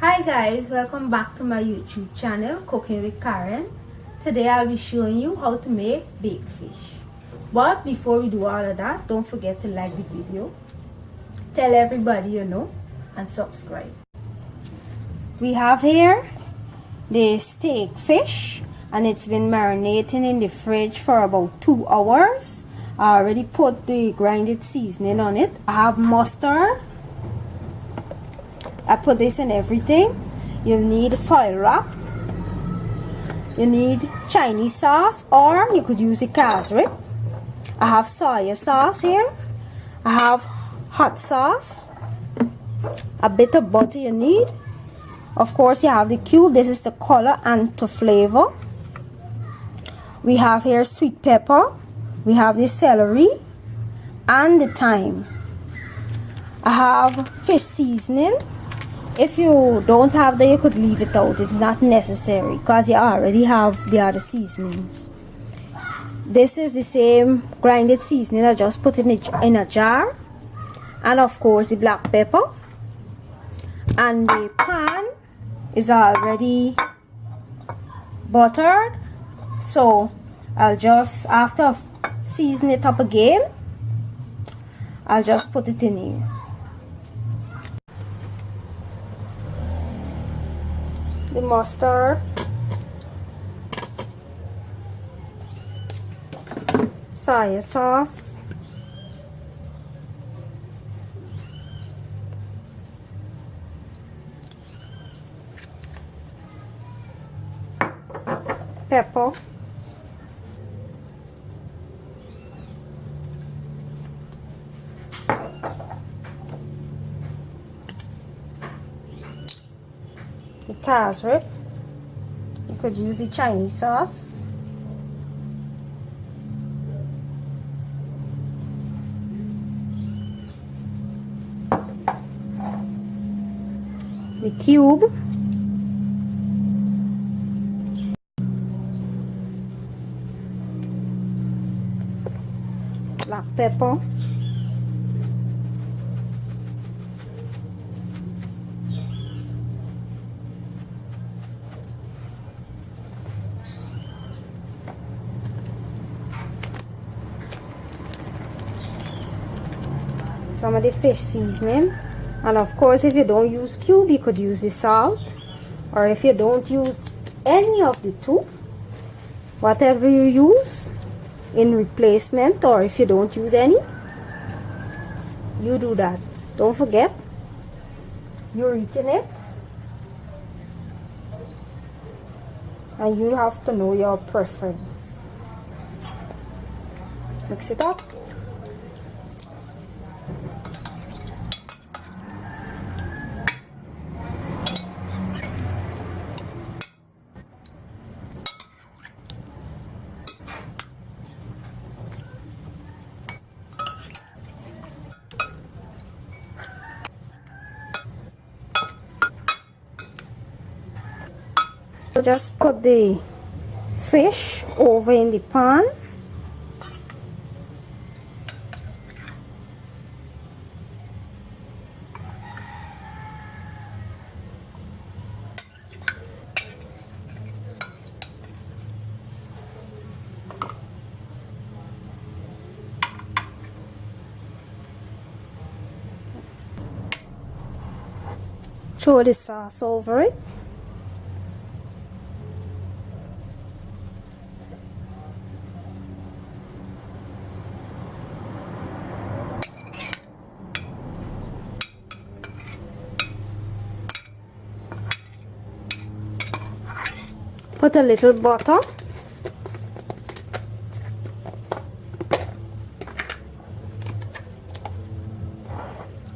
Hi guys, welcome back to my YouTube channel Cooking with Karen. Today I'll be showing you how to make baked fish. But before we do all of that, don't forget to like the video, tell everybody you know, and subscribe. We have here the steak fish, and it's been marinating in the fridge for about 2 hours. I already put the grinded seasoning on it. I have mustard. I put this in everything. You'll need foil wrap. You need Chinese sauce, or you could use the casserole. I have soya sauce here. I have hot sauce. A bit of butter you need. Of course, you have the cube. This is the color and to flavor. We have here sweet pepper. We have the celery and the thyme. I have fish seasoning. If you don't have that, you could leave it out. It's not necessary because you already have the other seasonings. This is the same grinded seasoning. I just put it in a jar. And of course the black pepper. And the pan is already buttered. So I'll just, after season it up again, I'll just put it in here. The mustard, soya sauce, pepper, the casserole. You could use the Chinese sauce. The cube. Black pepper. Some of the fish seasoning, and of course if you don't use cube, you could use the salt, or if you don't use any of the two, whatever you use in replacement, or if you don't use any, you do that. Don't forget, you're eating it and you have to know your preference. Mix it up. Just put the fish over in the pan. Throw the sauce over it. Put a little butter.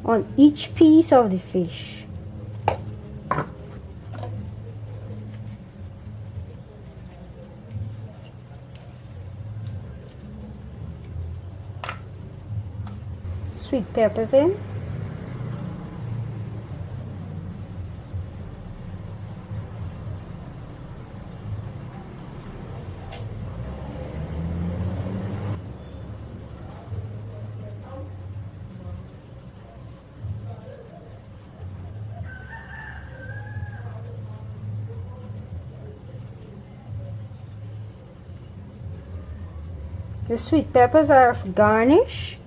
On each piece of the fish. Sweet peppers in. The sweet peppers are for garnish,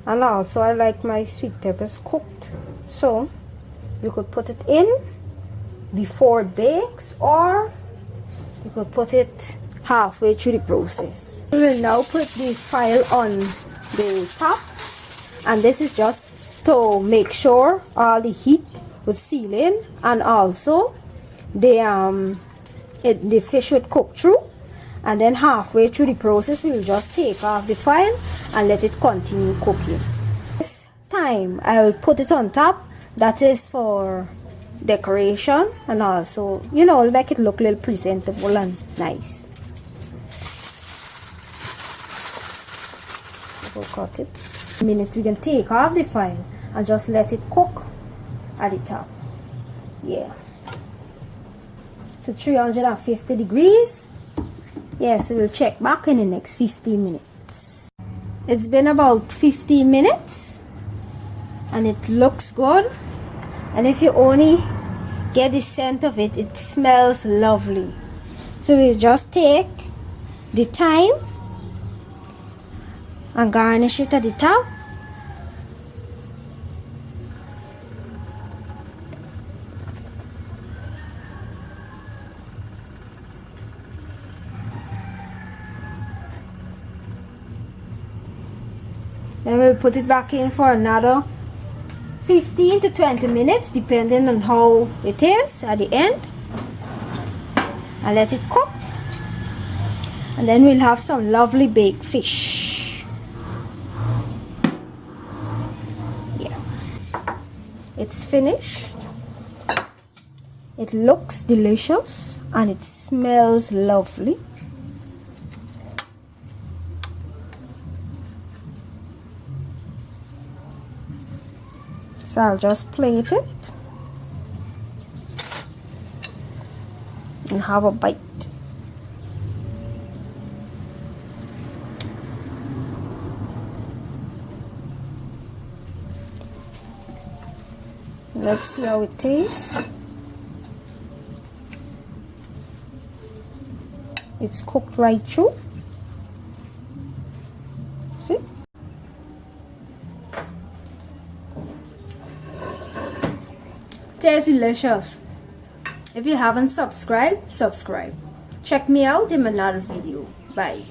and also I like my sweet peppers cooked, so you could put it in before it bakes, or you could put it halfway through the process. We will now put the file on the top, and this is just to make sure all the heat would seal in, and also the fish would cook through. And then halfway through the process, we will just take off the file and let it continue cooking. This time I will put it on top. That is for decoration, and also, you know, make it look a little presentable and nice. We'll cut it. Minutes we can take off the file and just let it cook at the top. Yeah, to 350 degrees. Yes, we'll check back in the next 15 minutes. It's been about 15 minutes and it looks good. And if you only get the scent of it, it smells lovely. So we'll just take the thyme and garnish it at the top. Then we'll put it back in for another 15 to 20 minutes, depending on how it is at the end. And let it cook. And then we'll have some lovely baked fish. Yeah. It's finished. It looks delicious and it smells lovely. So I'll just plate it and have a bite. Let's see how it tastes. It's cooked right through. See? Tastes delicious. If you haven't subscribed, subscribe. Check me out in another video. Bye.